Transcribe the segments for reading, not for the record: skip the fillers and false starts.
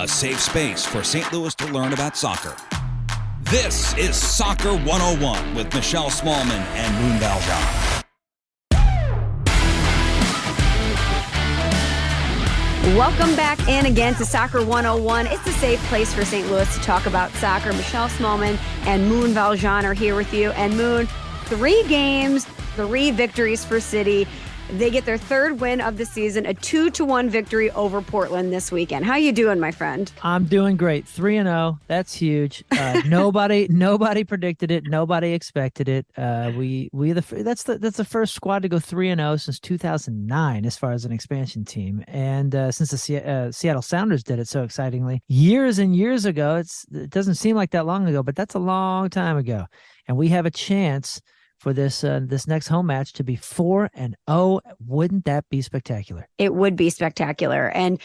a safe space for St. Louis to learn about soccer. This is Soccer 101 with Michelle Smallman and Moon Valjean. Welcome back in again to Soccer 101. It's a safe place for St. Louis to talk about soccer. Michelle Smallman and Moon Valjean are here with you. And Moon, 3 games, 3 victories for City. They get their 3rd win of the season, a 2-1 victory over Portland this weekend. How you doing, my friend? I'm doing great. 3-0. That's huge. Nobody predicted it. Nobody expected it. That's the first squad to go 3-0 since 2009 as far as an expansion team, and since the Seattle Sounders did it so excitingly years and years ago. It doesn't seem like that long ago, but that's a long time ago, and we have a chance for this next home match to be 4-0. Wouldn't that be spectacular? It would be spectacular. And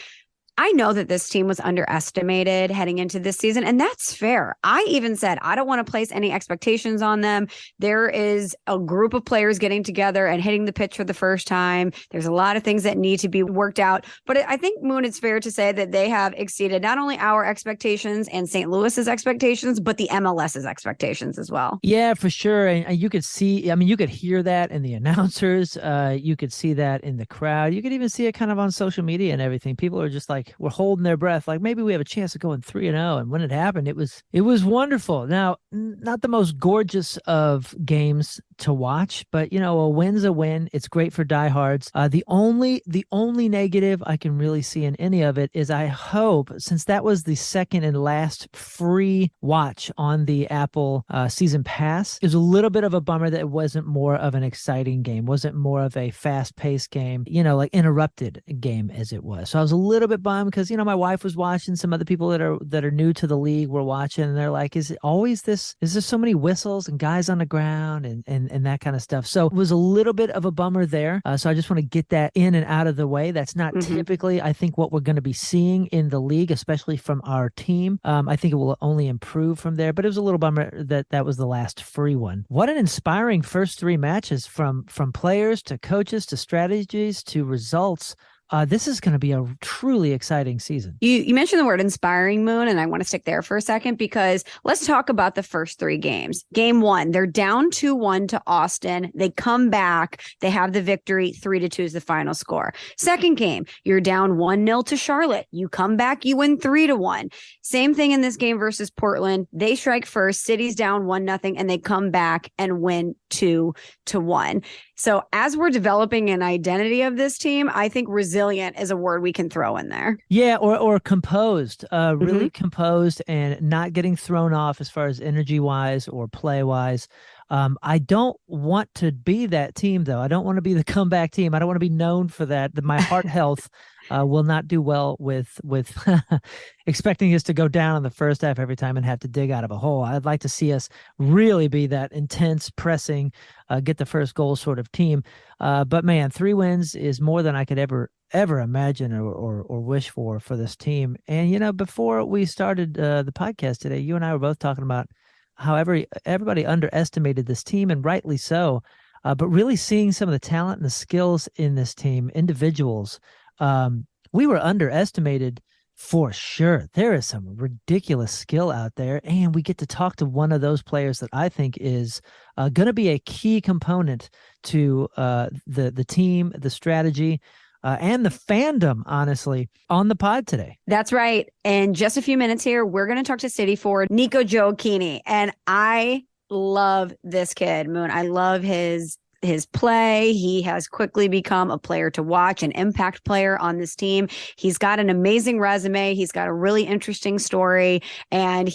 I know that this team was underestimated heading into this season, and that's fair. I even said, I don't want to place any expectations on them. There is a group of players getting together and hitting the pitch for the first time. There's a lot of things that need to be worked out. But I think, Moon, it's fair to say that they have exceeded not only our expectations and St. Louis's expectations, but the MLS's expectations as well. Yeah, for sure. And you could see, you could hear that in the announcers. You could see that in the crowd. You could even see it kind of on social media and everything. People are just like, we're holding their breath, like maybe we have a chance of going 3-0. And when it happened, it was wonderful. Now, not the most gorgeous of games to watch, but a win's a win. It's great for diehards. The only negative I can really see in any of it is I hope, since that was the second and last free watch on the Apple season pass, it was a little bit of a bummer that it wasn't more of an exciting game, wasn't more of a fast-paced game, like interrupted game as it was. So I was a little bit bummed because my wife was watching, some other people that are new to the league were watching, and they're like, is it always this? Is there so many whistles and guys on the ground and that kind of stuff? So it was a little bit of a bummer there. So I just want to get that in and out of the way. That's not typically, I think, what we're going to be seeing in the league, especially from our team. I think it will only improve from there, but it was a little bummer that was the last free one. What an inspiring first 3 matches from players to coaches to strategies to results. This is going to be a truly exciting season. You mentioned the word inspiring, Moon, and I want to stick there for a second because let's talk about the first 3 games. Game 1, they're down 2-1 to Austin. They come back. They have the victory. 3-2 is the final score. Second game, you're down 1-0 to Charlotte. You come back, you win 3-1. Same thing in this game versus Portland. They strike first. City's down 1-0, and they come back and win 2-1. So as we're developing an identity of this team, I think resilient is a word we can throw in there. Yeah, or composed, really composed and not getting thrown off as far as energy-wise or play-wise. I don't want to be that team, though. I don't want to be the comeback team. I don't want to be known for that. My heart health will not do well with expecting us to go down in the first half every time and have to dig out of a hole. I'd like to see us really be that intense, pressing, get the first goal sort of team. But man, 3 wins is more than I could ever imagine or wish for this team. And, before we started the podcast today, you and I were both talking about how everybody underestimated this team, and rightly so. But really seeing some of the talent and the skills in this team, individuals, we were underestimated for sure. There is some ridiculous skill out there, and we get to talk to one of those players that I think is going to be a key component to the team, the strategy, and the fandom, honestly, on the pod today. That's right. In just a few minutes here, we're going to talk to City forward Niko Gioacchini, and I love this kid, Moon. I love his play. He has quickly become a player to watch, an impact player on this team. He's got an amazing resume. He's got a really interesting story. And,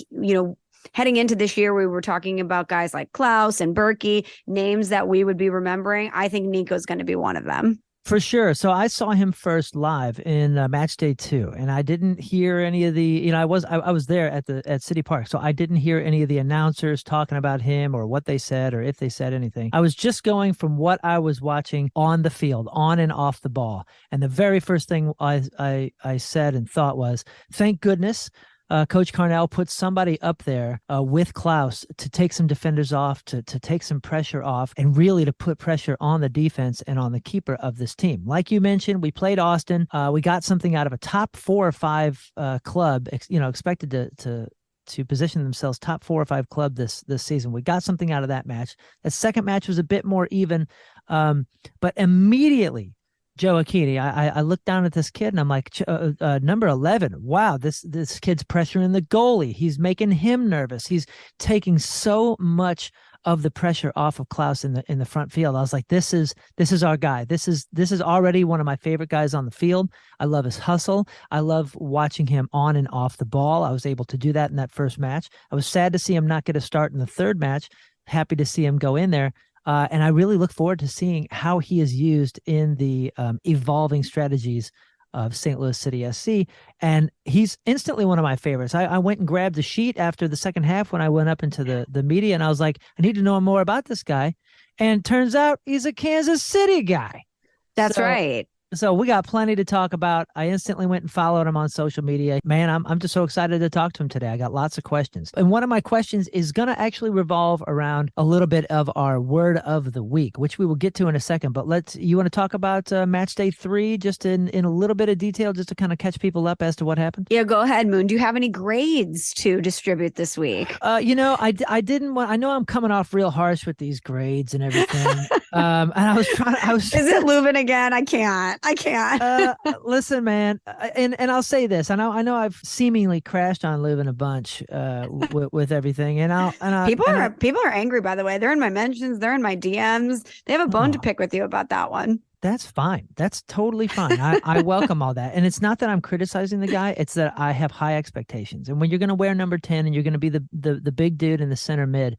heading into this year, we were talking about guys like Klaus and Berkey, names that we would be remembering. I think Nico's going to be one of them. For sure. So I saw him first live in Matchday 2, and I didn't hear any of the, I was there at City Park, so I didn't hear any of the announcers talking about him or what they said or if they said anything. I was just going from what I was watching on the field, on and off the ball. And the very first thing I said and thought was, thank goodness Coach Carnell put somebody up there with Klaus to take some defenders off, to take some pressure off, and really to put pressure on the defense and on the keeper of this team. Like you mentioned, we played Austin. We got something out of a top 4 or 5 club, expected to position themselves top 4 or 5 club this season. We got something out of that match. The second match was a bit more even, but immediately, Gioacchini, I looked down at this kid and I'm like, number 11. Wow, this kid's pressuring the goalie. He's making him nervous. He's taking so much of the pressure off of Klaus in the front field. I was like, this is our guy. This is already one of my favorite guys on the field. I love his hustle. I love watching him on and off the ball. I was able to do that in that first match. I was sad to see him not get a start in the third match. Happy to see him go in there. And I really look forward to seeing how he is used in the evolving strategies of St. Louis City SC. And he's instantly one of my favorites. I went and grabbed a sheet after the second half when I went up into the media, and I was like, I need to know more about this guy. And turns out he's a Kansas City guy. That's right. So we got plenty to talk about. I instantly went and followed him on social media. Man, I'm just so excited to talk to him today. I got lots of questions. And one of my questions is going to actually revolve around a little bit of our word of the week, which we will get to in a second. But you want to talk about Matchday 3 just in a little bit of detail, just to kind of catch people up as to what happened? Yeah, go ahead, Moon. Do you have any grades to distribute this week? I didn't want, I know I'm coming off real harsh with these grades and everything. And I was Is it Leuven again? I can't. Listen, man, and I'll say this. I know I've seemingly crashed on Leuven a bunch with everything, people are angry. By the way, they're in my mentions, they're in my DMs. They have a bone to pick with you about that one. That's fine. That's totally fine. I welcome all that. And it's not that I'm criticizing the guy. It's that I have high expectations. And when you're going to wear number 10 and you're going to be the big dude in the center mid,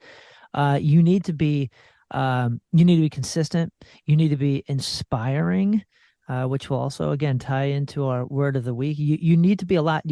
you need to be consistent. You need to be inspiring. Which will also, again, tie into our word of the week. You need to be a lot.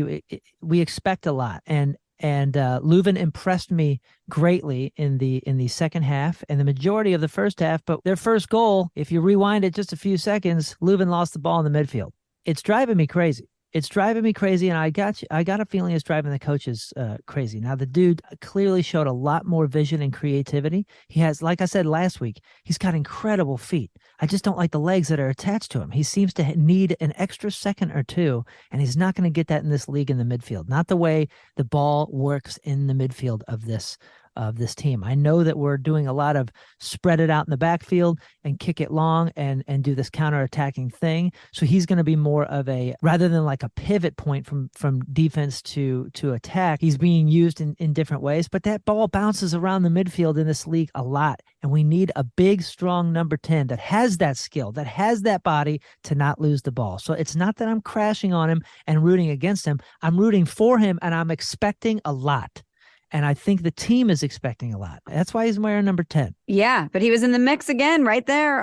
We expect a lot, and Leuven impressed me greatly in the second half and the majority of the first half. But their first goal, if you rewind it just a few seconds, Leuven lost the ball in the midfield. It's driving me crazy. And I got a feeling it's driving the coaches crazy. Now, the dude clearly showed a lot more vision and creativity. He has, like I said last week, he's got incredible feet. I just don't like the legs that are attached to him. He seems to need an extra second or two, and he's not going to get that in this league in the midfield. Not the way the ball works in the midfield of this team. I know that we're doing a lot of spread it out in the backfield and kick it long and do this counter-attacking thing. So he's going to be more of a, rather than like a pivot point from defense to attack, he's being used in different ways. But that ball bounces around the midfield in this league a lot. And we need a big, strong number 10 that has that skill, that has that body to not lose the ball. So it's not that I'm crashing on him and rooting against him. I'm rooting for him, and I'm expecting a lot. And I think the team is expecting a lot. That's why he's wearing number 10. Yeah, but he was in the mix again right there.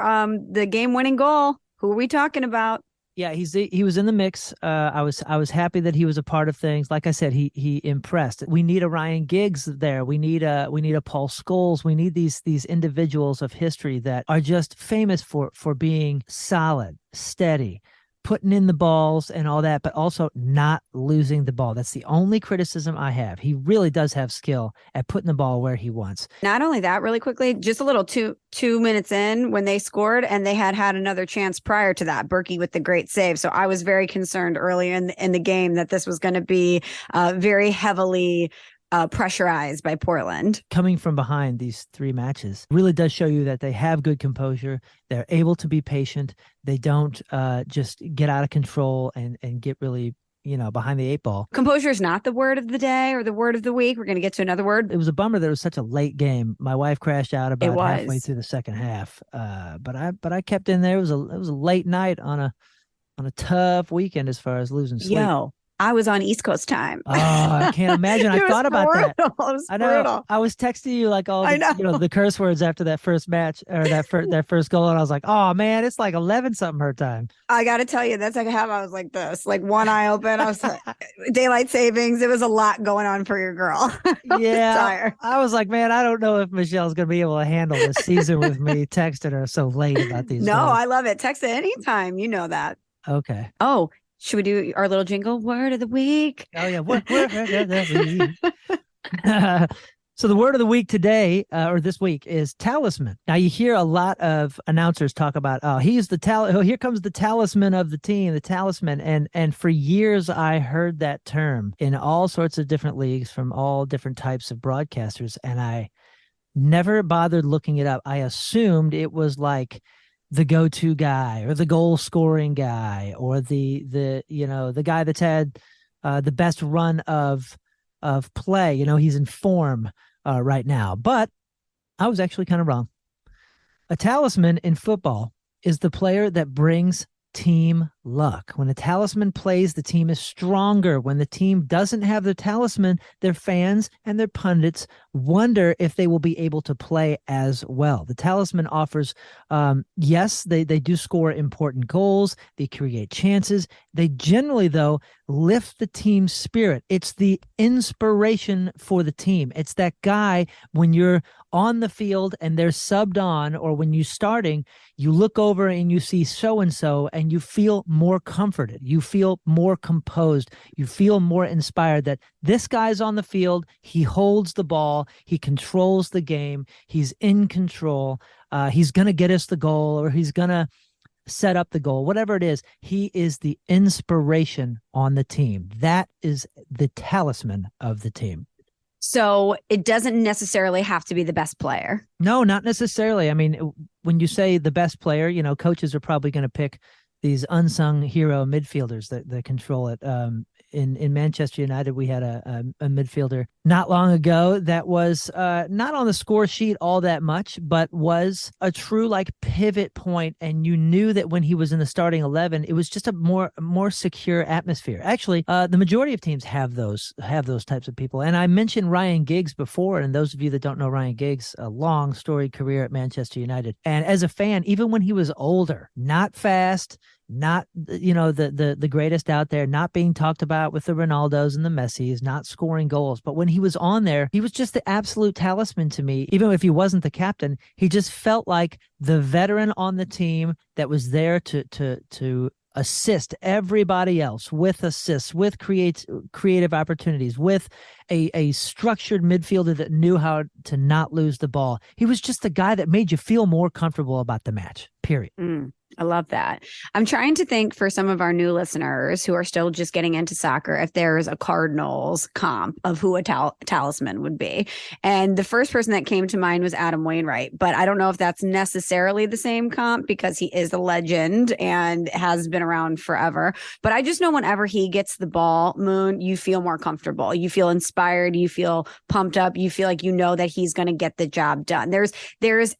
The game-winning goal. Who are we talking about? Yeah, he was in the mix. I was happy that he was a part of things. Like I said, he impressed. We need a Ryan Giggs there. We need a Paul Scholes. We need these individuals of history that are just famous for being solid, steady, putting in the balls and all that, but also not losing the ball. That's the only criticism I have. He really does have skill at putting the ball where he wants. Not only that, really quickly, just a little 2 minutes in when they scored, and they had another chance prior to that, Berkey with the great save. So I was very concerned early in the game that this was going to be very heavily pressurized by Portland. Coming from behind these 3 matches really does show you that they have good composure. They're able to be patient. They don't just get out of control and get really, behind the 8 ball. Composure is not the word of the day or the word of the week. We're going to get to another word. It was a bummer that it was such a late game. My wife crashed out about halfway through the second half. But I kept in there. It was a late night on a tough weekend as far as losing sleep. I was on East Coast time. Oh, I can't imagine. I thought about that. I know. I was texting you like all the curse words after that first match or that first goal, and I was like, "Oh man, it's like 11 something her time." I got to tell you, that second half, I was like this, like one eye open. I was like, daylight savings. It was a lot going on for your girl. Yeah, I was like, man, I don't know if Michelle's gonna be able to handle this season with me texting her so late about these. No, goals. I love it. Text at any time. You know that. Okay. Oh. Should we do our little jingle? Word of the week. Oh yeah, word of the week. So the word of the week today, or this week, is talisman. Now you hear a lot of announcers talk about, oh, he's the here comes the talisman of the team, the talisman. And for years I heard that term in all sorts of different leagues from all different types of broadcasters, and I never bothered looking it up. I assumed it was like the go-to guy or the goal scoring guy or the guy that's had the best run of play. He's in form right now. But I was actually kind of wrong. A talisman in football is the player that brings team luck. When a talisman plays, the team is stronger. When the team doesn't have the talisman, their fans and their pundits wonder if they will be able to play as well. The talisman offers, yes, they do score important goals. They create chances. They generally, though, lift the team's spirit. It's the inspiration for the team. It's that guy when you're on the field and they're subbed on, or when you're starting, you look over and you see so-and-so and you feel more comforted. You feel more composed. You feel more inspired that this guy's on the field. He holds the ball. He controls the game. He's in control. He's going to get us the goal, or he's going to set up the goal, whatever it is. He is the inspiration on the team. That is the talisman of the team. So it doesn't necessarily have to be the best player. No, not necessarily. I mean, when you say the best player, coaches are probably going to pick these unsung hero midfielders that control it. In Manchester United, we had a midfielder not long ago that was not on the score sheet all that much, but was a true pivot point, and you knew that when he was in the starting 11, it was just a more secure atmosphere. Actually, the majority of teams have those types of people. And I mentioned Ryan Giggs before, and those of you that don't know Ryan Giggs, a long storied career at Manchester United. And as a fan, even when he was older, not fast, not the greatest out there, not being talked about with the Ronaldos and the Messis, not scoring goals, but when he was on there, he was just the absolute talisman to me. Even if he wasn't the captain, he just felt like the veteran on the team that was there to assist everybody else with assists, with creative opportunities, with a structured midfielder that knew how to not lose the ball. He was just the guy that made you feel more comfortable about the match, period. I love that. I'm trying to think for some of our new listeners who are still just getting into soccer, if there's a Cardinals comp of who a talisman would be. And the first person that came to mind was Adam Wainwright, but I don't know if that's necessarily the same comp because he is a legend and has been around forever. But I just know whenever he gets the ball, Moon, you feel more comfortable. You feel inspired. You feel pumped up. You feel like you know that he's going to get the job done. There's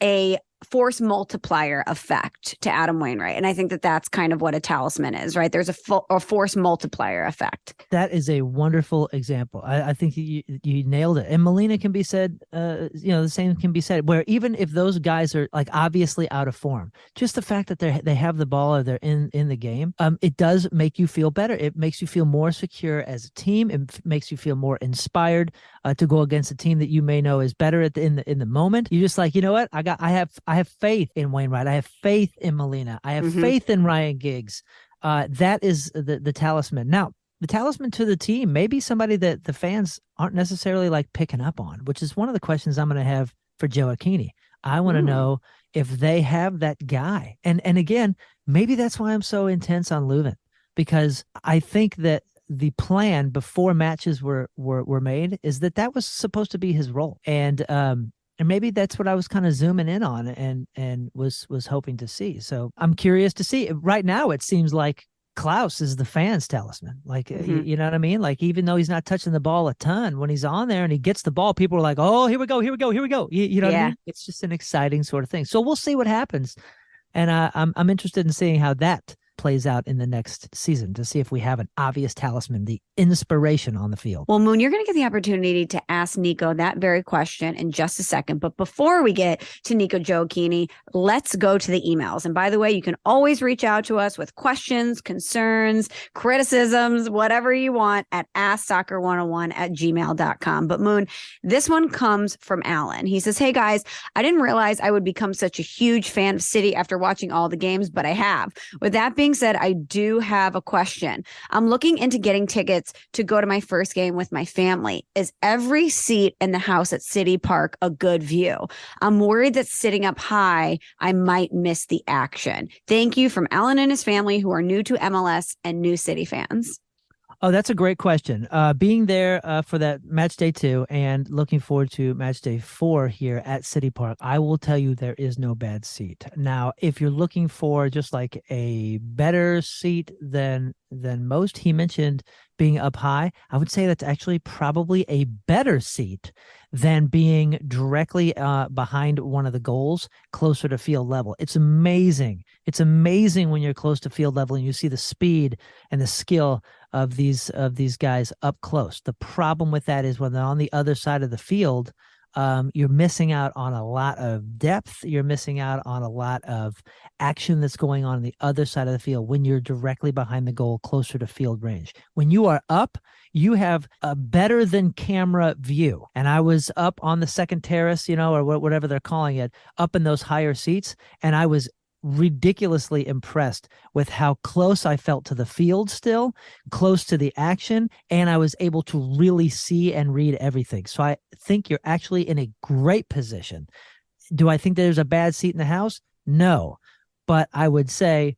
a force multiplier effect to Adam Wainwright. And I think that that's kind of what a talisman is, right? There's a force multiplier effect. That is a wonderful example. I think you nailed it. And Molina can be said, the same can be said, where even if those guys are obviously out of form, just the fact that they have the ball or they're in the game, it does make you feel better. It makes you feel more secure as a team. It makes you feel more inspired to go against a team that you may know is better in the moment. You're just like, you know what? I have faith in Wainwright. I have faith in Molina. I have faith in Ryan Giggs. That is the talisman. Now, the talisman to the team may be somebody that the fans aren't necessarily picking up on, which is one of the questions I'm going to have for Gioacchini. I want to know if they have that guy. And again, maybe that's why I'm so intense on Leuven, because I think that the plan before matches were made is that was supposed to be his role. And maybe that's what I was kind of zooming in on and was hoping to see. So I'm curious to see. Right now, it seems like Klaus is the fans' talisman. You know what I mean? Even though he's not touching the ball a ton, when he's on there and he gets the ball, people are like, oh, here we go. You know what I mean? It's just an exciting sort of thing. So we'll see what happens. And I'm interested in seeing how that plays out in the next season, to see if we have an obvious talisman, the inspiration on the field. Well, Moon, you're going to get the opportunity to ask Niko that very question in just a second. But before we get to Niko Gioacchini, let's go to the emails. And by the way, you can always reach out to us with questions, concerns, criticisms, whatever you want at AskSoccer101@gmail.com. But Moon, this one comes from Alan. He says, hey guys, I didn't realize I would become such a huge fan of City after watching all the games, but I have. With that being being said, I do have a question. I'm looking into getting tickets to go to my first game with my family. Is every seat in the house at City Park a good view? I'm worried that sitting up high, I might miss the action. Thank you from Alan and his family who are new to MLS and new City fans. Oh, that's a great question. Being there for that match day 2 and looking forward to match day 4 here at City Park, I will tell you there is no bad seat. Now, if you're looking for just like a better seat than most, he mentioned being up high. I would say that's actually probably a better seat than being directly behind one of the goals, closer to field level. It's amazing. It's amazing when you're close to field level and you see the speed and the skill of these guys up close. The problem with that is when they're on the other side of the field, you're missing out on a lot of depth. You're missing out on a lot of action that's going on the other side of the field when you're directly behind the goal, closer to field range. When you are up, you have a better than camera view. And I was up on the second terrace, or whatever they're calling it, up in those higher seats, and I was ridiculously impressed with how close I felt to the field, still close to the action, and I was able to really see and read everything. So I think you're actually in a great position. Do I think there's a bad seat in the house? No, but I would say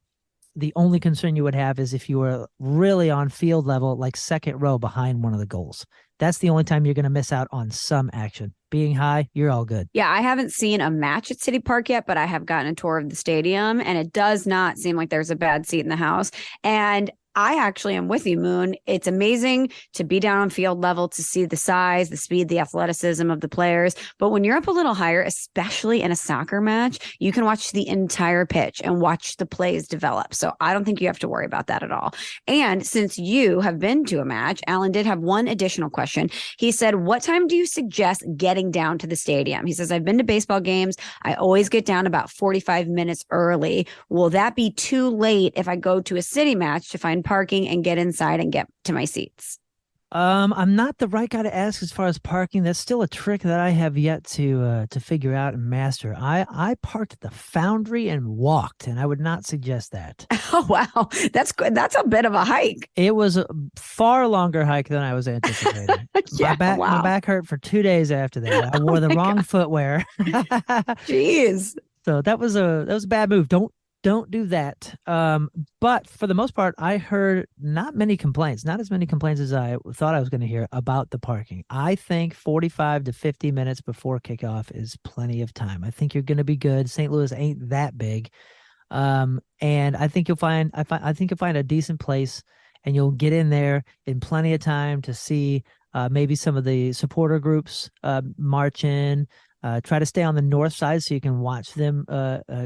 the only concern you would have is if you were really on field level, like second row behind one of the goals. That's the only time you're going to miss out on some action. Being high, you're all good. Yeah, I haven't seen a match at City Park yet, but I have gotten a tour of the stadium, and it does not seem like there's a bad seat in the house. And I actually am with you, Moon. It's amazing to be down on field level, to see the size, the speed, the athleticism of the players. But when you're up a little higher, especially in a soccer match, you can watch the entire pitch and watch the plays develop. So I don't think you have to worry about that at all. And since you have been to a match, Alan did have one additional question. He said, what time do you suggest getting down to the stadium? He says, I've been to baseball games. I always get down about 45 minutes early. Will that be too late if I go to a City match to find parking and get inside and get to my seats? I'm not the right guy to ask as far as parking. That's still a trick that I have yet to figure out and master. I parked at the Foundry and walked, and I would not suggest that. Oh, wow. That's good. That's a bit of a hike. It was a far longer hike than I was anticipating. Yeah, my back hurt for 2 days after that. I wore the wrong footwear. Jeez. So that was a bad move. Don't do that. But for the most part, I heard not as many complaints as I thought I was going to hear about the parking. I think 45 to 50 minutes before kickoff is plenty of time. I think you're going to be good. St. Louis ain't that big. And I think you'll find a decent place, and you'll get in there in plenty of time to see maybe some of the supporter groups march in. Try to stay on the north side so you can watch them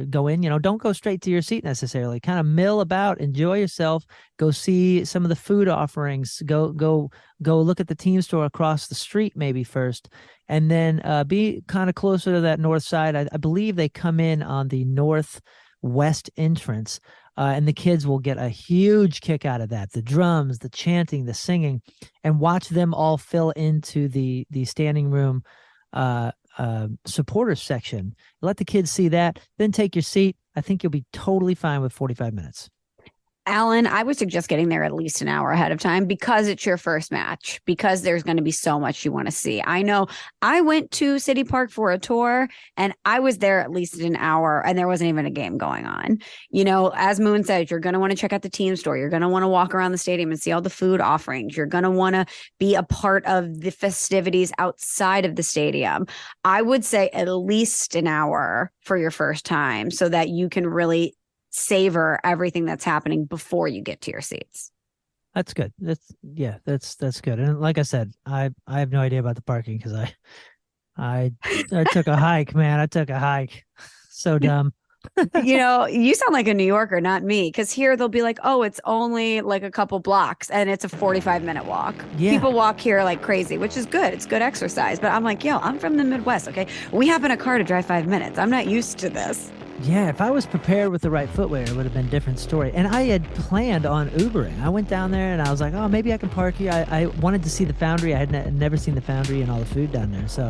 go in. Don't go straight to your seat necessarily. Kind of mill about, enjoy yourself. Go see some of the food offerings. Go look at the team store across the street maybe first, and then be kind of closer to that north side. I believe they come in on the northwest entrance, and the kids will get a huge kick out of that. The drums, the chanting, the singing, and watch them all fill into the standing room supporters section. Let the kids see that, then take your seat. I think you'll be totally fine with 45 minutes. Alan, I would suggest getting there at least an hour ahead of time because it's your first match, because there's going to be so much you want to see. I know I went to City Park for a tour and I was there at least an hour and there wasn't even a game going on. As Moon said, you're going to want to check out the team store. You're going to want to walk around the stadium and see all the food offerings. You're going to want to be a part of the festivities outside of the stadium. I would say at least an hour for your first time so that you can really savor everything that's happening before you get to your seats. That's good. That's good. And like I said, I have no idea about the parking because I took a hike, man. I took a hike. So dumb. You sound like a New Yorker, not me. Because here they'll be like, oh, it's only like a couple blocks and it's a 45-minute walk. Yeah. People walk here like crazy, which is good. It's good exercise. But I'm like, I'm from the Midwest. Okay. We hop in a car to drive 5 minutes. I'm not used to this. Yeah, if I was prepared with the right footwear, it would have been a different story. And I had planned on Ubering. I went down there and I was like, oh, maybe I can park here. I wanted to see the Foundry. I had never seen the Foundry and all the food down there. So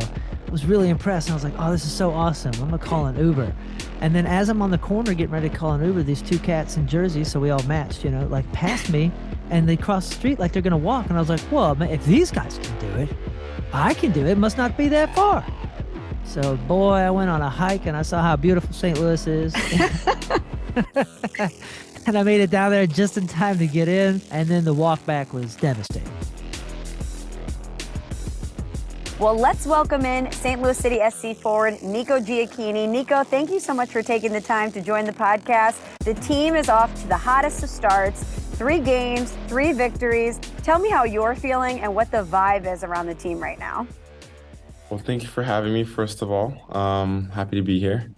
was really impressed. And I was like, oh, this is so awesome. I'm going to call an Uber. And then as I'm on the corner getting ready to call an Uber, these two cats in Jersey, so we all matched, like passed me, and they crossed the street like they're going to walk. And I was like, well, man, if these guys can do it, I can do it. It must not be that far. So, boy, I went on a hike and I saw how beautiful St. Louis is. And I made it down there just in time to get in. And then the walk back was devastating. Well, let's welcome in St. Louis City SC forward Niko Gioacchini. Niko, thank you so much for taking the time to join the podcast. The team is off to the hottest of starts. 3 games, 3 victories. Tell me how you're feeling and what the vibe is around the team right now. Well, thank you for having me, first of all. Happy to be here.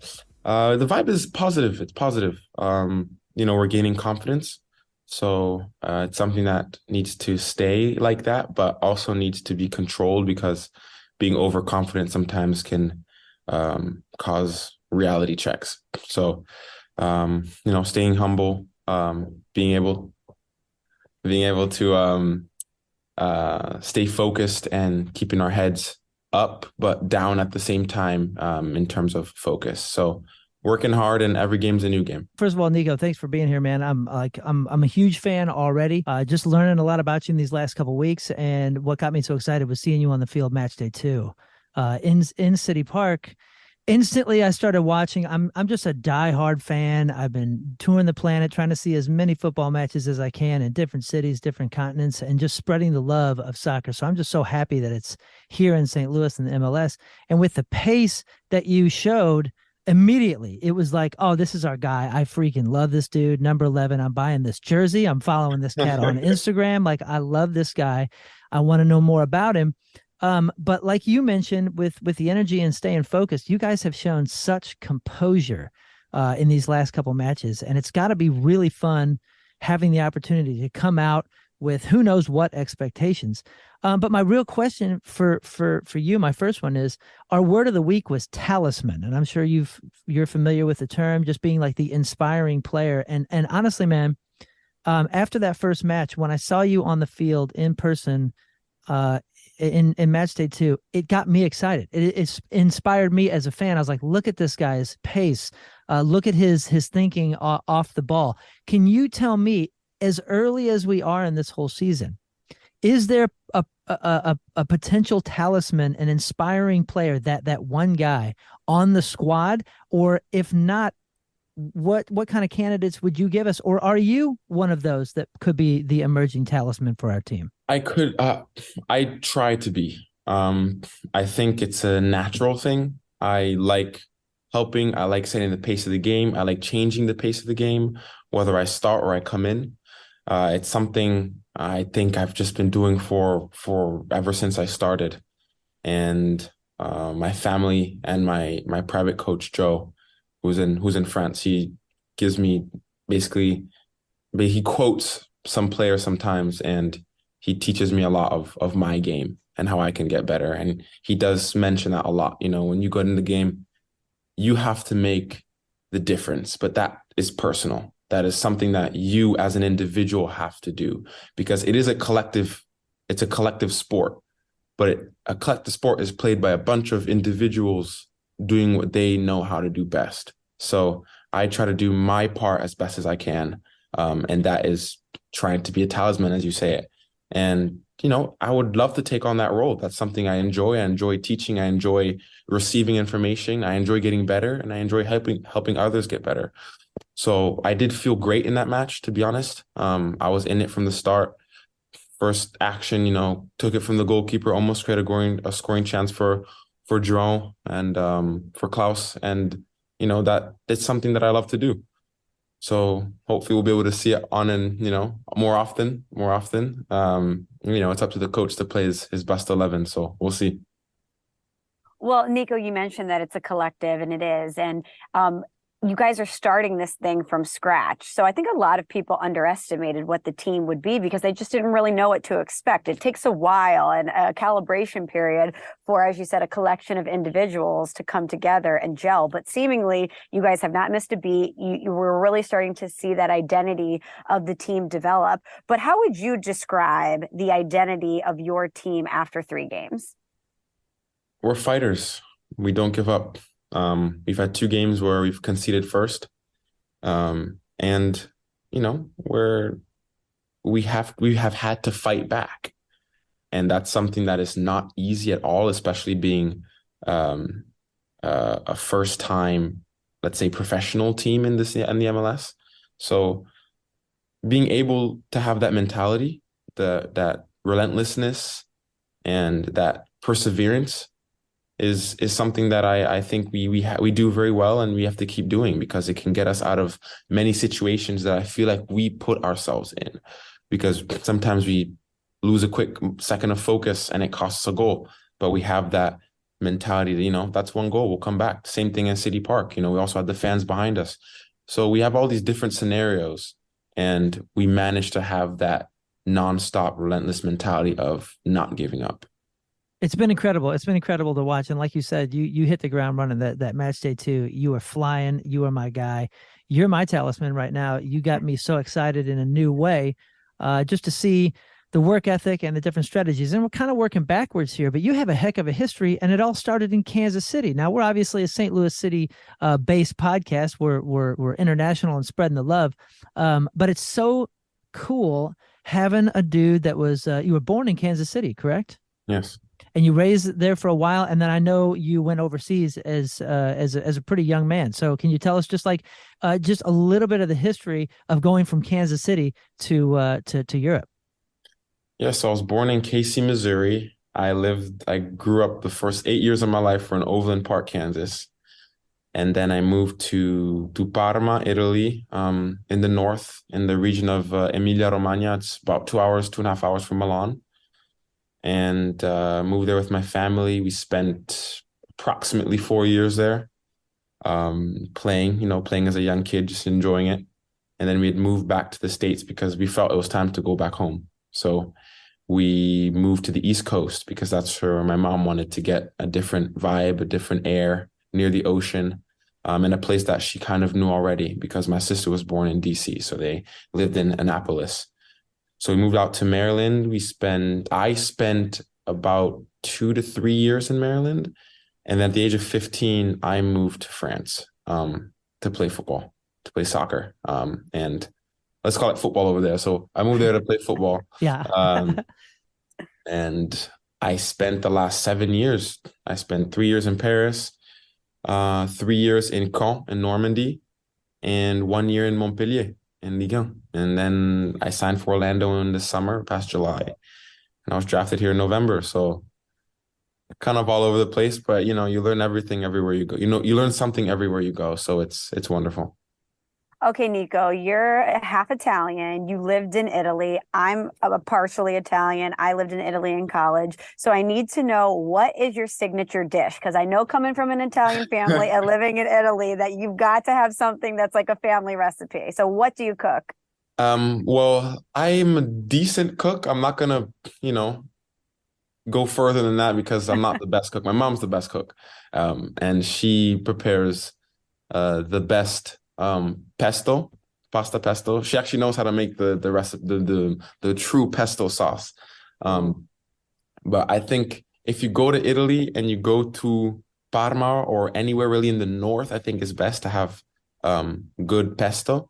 The vibe is positive. It's positive. We're gaining confidence. So it's something that needs to stay like that, but also needs to be controlled, because being overconfident sometimes can cause reality checks. So, staying humble, being able to stay focused and keeping our heads up, but down at the same time in terms of focus. So working hard, and every game's a new game. First of all, Niko, thanks for being here, man. I'm a huge fan already. Just learning a lot about you in these last couple of weeks, and what got me so excited was seeing you on the field match day 2, in City Park. Instantly, I started watching. I'm just a diehard fan. I've been touring the planet, trying to see as many football matches as I can in different cities, different continents, and just spreading the love of soccer. So I'm just so happy that it's here in St. Louis in the MLS, and with the pace that you showed. Immediately, it was like, oh, this is our guy. I freaking love this dude. Number 11. I'm buying this jersey. I'm following this cat on Instagram. Like, I love this guy. I want to know more about him. But like you mentioned, with the energy and staying focused, you guys have shown such composure in these last couple matches. And it's got to be really fun having the opportunity to come out with who knows what expectations. But my real question for you, my first one is, our word of the week was talisman. And I'm sure you're familiar with the term, just being like the inspiring player. And honestly, man, after that first match, when I saw you on the field in person in match day 2, it got me excited. It inspired me as a fan. I was like, look at this guy's pace. Look at his thinking off the ball. Can you tell me, as early as we are in this whole season, is there a potential talisman, an inspiring player, that one guy on the squad? Or if not, what kind of candidates would you give us? Or are you one of those that could be the emerging talisman for our team? I try to be. I think it's a natural thing. I like helping. I like setting the pace of the game. I like changing the pace of the game, whether I start or I come in. It's something I think I've just been doing for ever since I started. And my family and my private coach, Joe, who's in France, he gives me he quotes some players sometimes, and he teaches me a lot of my game and how I can get better. And he does mention that a lot. When you go in the game, you have to make the difference, but that is personal. That is something that you as an individual have to do, because it's a collective sport, but a collective sport is played by a bunch of individuals doing what they know how to do best. So I try to do my part as best as I can. And that is trying to be a talisman, as you say it. And, I would love to take on that role. That's something I enjoy. I enjoy teaching. I enjoy receiving information. I enjoy getting better, and I enjoy helping others get better. So I did feel great in that match, to be honest. I was in it from the start. First action, took it from the goalkeeper, almost created a scoring chance for Jerome and for Klaus. And, that it's something that I love to do. So hopefully we'll be able to see it on and, more often. It's up to the coach to play his best 11. So we'll see. Well, Niko, you mentioned that it's a collective, and it is. And you guys are starting this thing from scratch. So I think a lot of people underestimated what the team would be because they just didn't really know what to expect. It takes a while and a calibration period for, as you said, a collection of individuals to come together and gel. But seemingly, you guys have not missed a beat. You were really starting to see that identity of the team develop. But how would you describe the identity of your team after 3 games? we're fighters. We don't give up. We've had 2 games where we've conceded first. And we have had to fight back. And that's something that is not easy at all, especially being um, a first time, let's say, professional team in the MLS. So being able to have that mentality, that relentlessness and that perseverance is something that I think we do very well, and we have to keep doing, because it can get us out of many situations that I feel like we put ourselves in, because sometimes we lose a quick second of focus and it costs a goal, but we have that mentality that, that's one goal, we'll come back. Same thing in City Park. We also had the fans behind us. So we have all these different scenarios, and we managed to have that nonstop, relentless mentality of not giving up. It's been incredible. It's been incredible to watch. And like you said, you hit the ground running that match day too. You are flying. You are my guy. You're my talisman right now. You got me so excited in a new way, just to see the work ethic and the different strategies. And we're kind of working backwards here, but you have a heck of a history, and it all started in Kansas City. Now, we're obviously a St. Louis City based podcast. We're international and spreading the love. But it's so cool having a dude that was, you were born in Kansas City, correct? Yes. And you raised there for a while, and then I know you went overseas as a pretty young man. So can you tell us just a little bit of the history of going from Kansas City to Europe? Yeah, so I was born in Casey, Missouri. I grew up the first 8 years of my life in Overland Park, Kansas. And then I moved to Parma, Italy, in the north, in the region of Emilia-Romagna. It's about 2.5 hours from Milan. And moved there with my family. We spent approximately 4 years there, playing as a young kid, just enjoying it. And then we had moved back to the States because we felt it was time to go back home. So we moved to the East Coast because that's where my mom wanted to get a different vibe, a different air near the ocean, in a place that she kind of knew already, because my sister was born in DC. So they lived in Annapolis. So we moved out to Maryland. I spent about 2 to 3 years in Maryland. And at the age of 15, I moved to France to play football, to play soccer. And let's call it football over there. So I moved there to play football. Yeah. And I spent the last 7 years. I spent 3 years in Paris, 3 years in Caen in Normandy, and 1 year in Montpellier in Ligue 1. And then I signed for Orlando in the summer, past July. And I was drafted here in November. So kind of all over the place, but you learn everything everywhere you go. You learn something everywhere you go. So it's wonderful. Okay, Niko, you're half Italian. You lived in Italy. I'm partially Italian. I lived in Italy in college. So I need to know, what is your signature dish? Because I know, coming from an Italian family and living in Italy, that you've got to have something that's like a family recipe. So what do you cook? Well, I'm a decent cook. I'm not gonna, go further than that, because I'm not the best cook. My mom's the best cook. And she prepares the best pasta pesto. She actually knows how to make the recipe, the true pesto sauce. But I think if you go to Italy and you go to Parma or anywhere really in the north, I think it's best to have good pesto.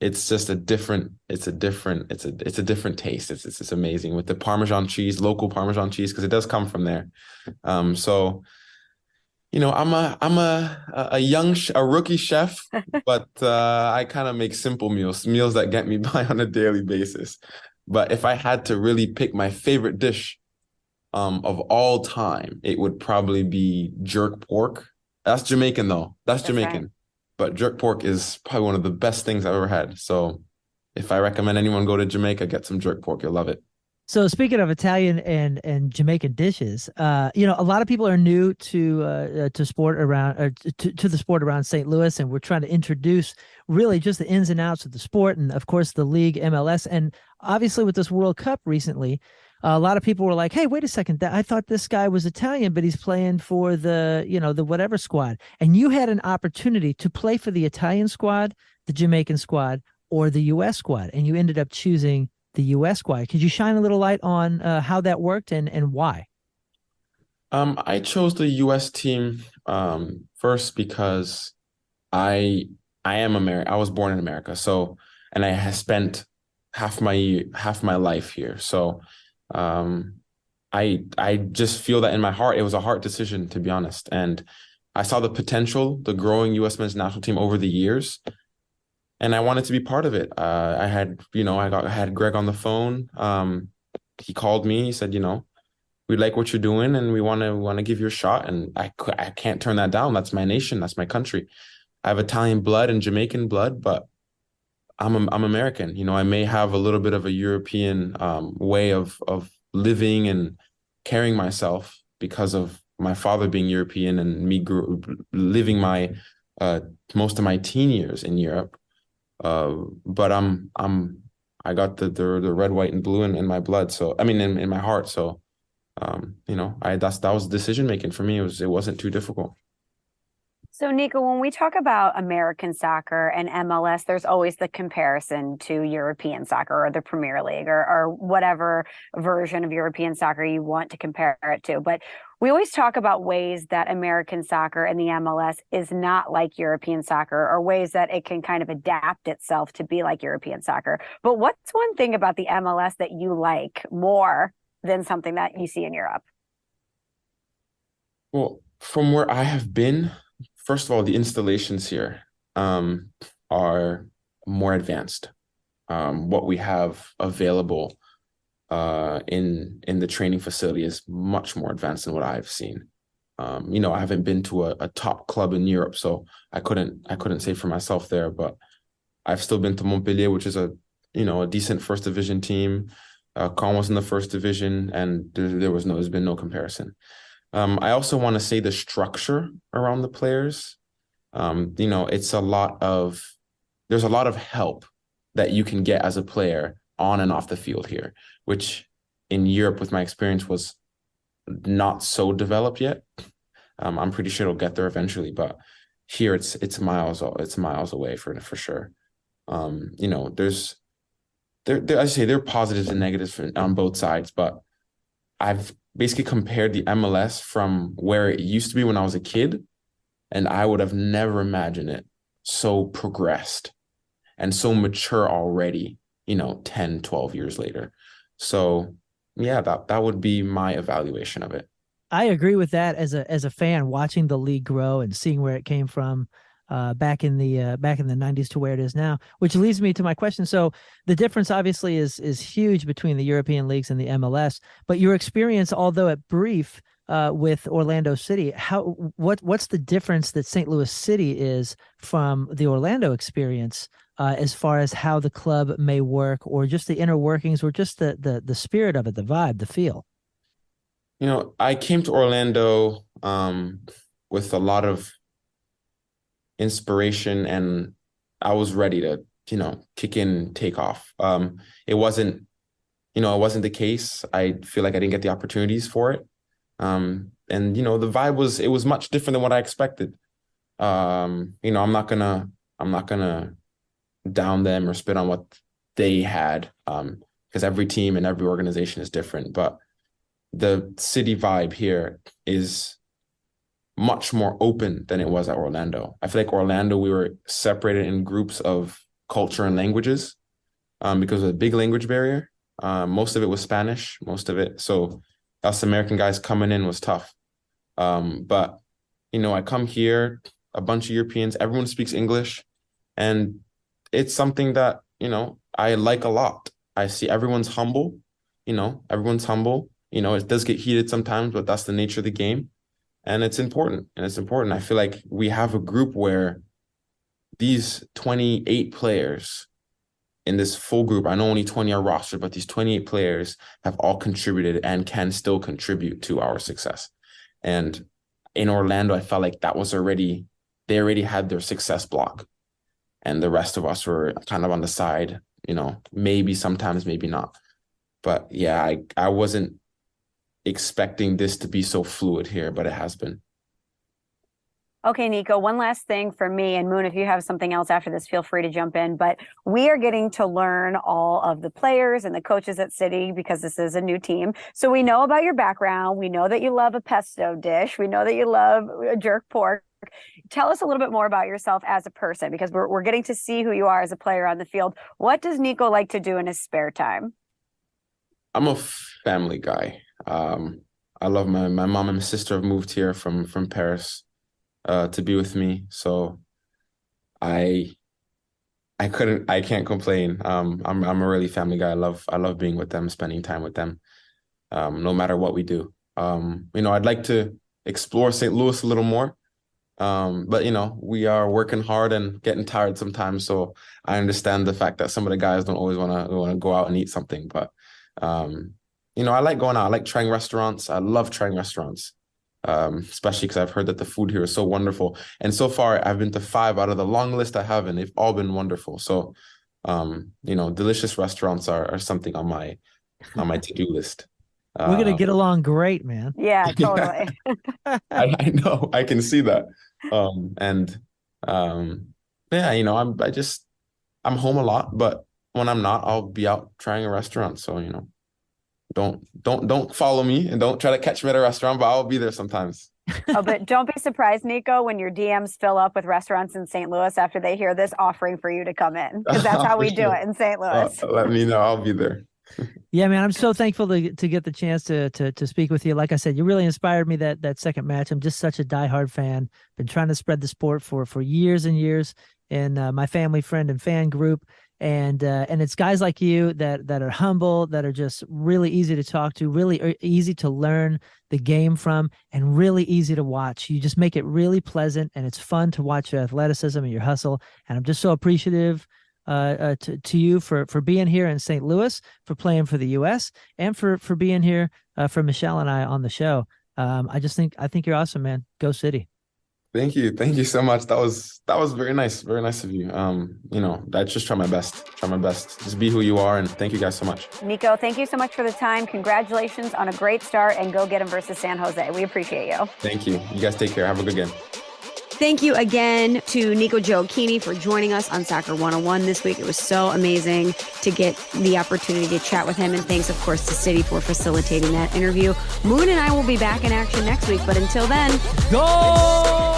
It's just a different taste. It's amazing with the Parmesan cheese, local Parmesan cheese, because it does come from there. So I'm a rookie chef, but I kind of make simple meals that get me by on a daily basis. But if I had to really pick my favorite dish of all time, it would probably be jerk pork. That's Jamaican though. That's Jamaican. Right. But jerk pork is probably one of the best things I've ever had. So if I recommend anyone go to Jamaica, get some jerk pork. You'll love it. So speaking of Italian and Jamaican dishes, a lot of people are new to sport around, or to the sport around St. Louis, and we're trying to introduce really just the ins and outs of the sport, and of course the league, MLS, and obviously with this World Cup recently, a lot of people were like, "Hey, wait a second! I thought this guy was Italian, but he's playing for the whatever squad." And you had an opportunity to play for the Italian squad, the Jamaican squad, or the U.S. squad, and you ended up choosing the U.S. squad. Could you shine a little light on how that worked and why? I chose the US team first because I I am American. I was born in America, so and I have spent half my life here. So um I just feel that in my heart it was a hard decision, to be honest. And I saw the potential, the growing US men's national team over the years, and I wanted to be part of it. I had, I had Greg on the phone. He called me, he said, we like what you're doing and we want to give you a shot. And I can't turn that down. That's my nation. That's my country. I have Italian blood and Jamaican blood, but I'm American. I may have a little bit of a European way of living and carrying myself because of my father being European and me living my uh, most of my teen years in Europe. But I got the red, white, and blue in my blood. So I mean in my heart. So that was decision making for me. It wasn't too difficult. So, Niko, when we talk about American soccer and MLS, there's always the comparison to European soccer or the Premier League or whatever version of European soccer you want to compare it to. But we always talk about ways that American soccer and the MLS is not like European soccer, or ways that it can kind of adapt itself to be like European soccer. But what's one thing about the MLS that you like more than something that you see in Europe? Well, from where I have been, first of all, the installations here are more advanced. What we have available in the training facility is much more advanced than what I've seen. I haven't been to a top club in Europe, so I couldn't say for myself there, but I've still been to Montpellier, which is a decent first division team. Caen was in the first division, and there's been no comparison. I also want to say the structure around the players. There's a lot of help that you can get as a player on and off the field here, which in Europe, with my experience, was not so developed yet. I'm pretty sure it'll get there eventually, but here it's miles away for sure. There I say there are positives and negatives on both sides, but I've basically compared the MLS from where it used to be when I was a kid, and I would have never imagined it so progressed and so mature already, 10, 12 years later. So yeah, that would be my evaluation of it. I agree with that as a fan, watching the league grow and seeing where it came from back in the 90s to where it is now, which leads me to my question. So the difference obviously is huge between the European leagues and the MLS, but your experience, although it brief, with Orlando City, what's the difference that St. Louis City is from the Orlando experience, as far as how the club may work, or just the inner workings, or just the spirit of it, the vibe, the feel? I came to Orlando with a lot of inspiration, and I was ready to, kick in, take off. It wasn't the case. I feel like I didn't get the opportunities for it. And the vibe was much different than what I expected. I'm not gonna down them or spit on what they had, because every team and every organization is different. But the city vibe here is much more open than it was at Orlando. I feel like Orlando, we were separated in groups of culture and languages, because of a big language barrier. Most of it was Spanish, most of it. So us American guys coming in was tough. But I come here, a bunch of Europeans, everyone speaks English, and it's something that, I like a lot. I see everyone's humble, it does get heated sometimes, but that's the nature of the game. And it's important. I feel like we have a group where these 28 players in this full group, I know only 20 are rostered, but these 28 players have all contributed and can still contribute to our success. And in Orlando, I felt like they already had their success block. And the rest of us were kind of on the side, maybe sometimes, maybe not. But yeah, I wasn't expecting this to be so fluid here, but it has been. Okay, Niko, one last thing for me, and Moon, if you have something else after this, feel free to jump in. But we are getting to learn all of the players and the coaches at City because this is a new team. So we know about your background. We know that you love a pesto dish. We know that you love a jerk pork. Tell us a little bit more about yourself as a person, because we're getting to see who you are as a player on the field. What does Niko like to do in his spare time? I'm a family guy. I love my mom and my sister have moved here from Paris to be with me. So I can't complain. I'm a really family guy. I love being with them, spending time with them, no matter what we do. I'd like to explore St. Louis a little more. But we are working hard and getting tired sometimes. So I understand the fact that some of the guys don't always want to go out and eat something. But I like going out. I like trying restaurants. I love trying restaurants. Especially because I've heard that the food here is so wonderful. And so far, I've been to 5 out of the long list I have, and they've all been wonderful. So, delicious restaurants are something on my to-do list. We're gonna get along great, man. Yeah, totally. I know. I can see that. I'm home a lot, but when I'm not, I'll be out trying a restaurant. So, don't follow me and don't try to catch me at a restaurant, but I'll be there sometimes. Oh, but don't be surprised, Niko, when your DMs fill up with restaurants in St. Louis after they hear this offering for you to come in, because that's how we do it in St. Louis. Let me know. I'll be there. Yeah, man, I'm so thankful to get the chance to speak with you. Like I said, you really inspired me that second match. I'm just such a diehard fan. Been trying to spread the sport for years and years in my family, friend, and fan group. And it's guys like you that are humble, that are just really easy to talk to, really easy to learn the game from, and really easy to watch. You just make it really pleasant, and it's fun to watch your athleticism and your hustle. And I'm just so appreciative to you for being here in St. Louis, for playing for the U.S., and for being here for Michelle and I on the show. I think you're awesome, man. Go City. Thank you so much. That was very nice of you. I just try my best, just be who you are, and thank you guys so much. Niko, thank you so much for the time. Congratulations on a great start, and go get them versus San Jose. We appreciate you. Thank you. You guys take care. Have a good game. Thank you again to Niko Gioacchini for joining us on Soccer 101 this week. It was so amazing to get the opportunity to chat with him. And thanks, of course, to City for facilitating that interview. Moon and I will be back in action next week. But until then, go!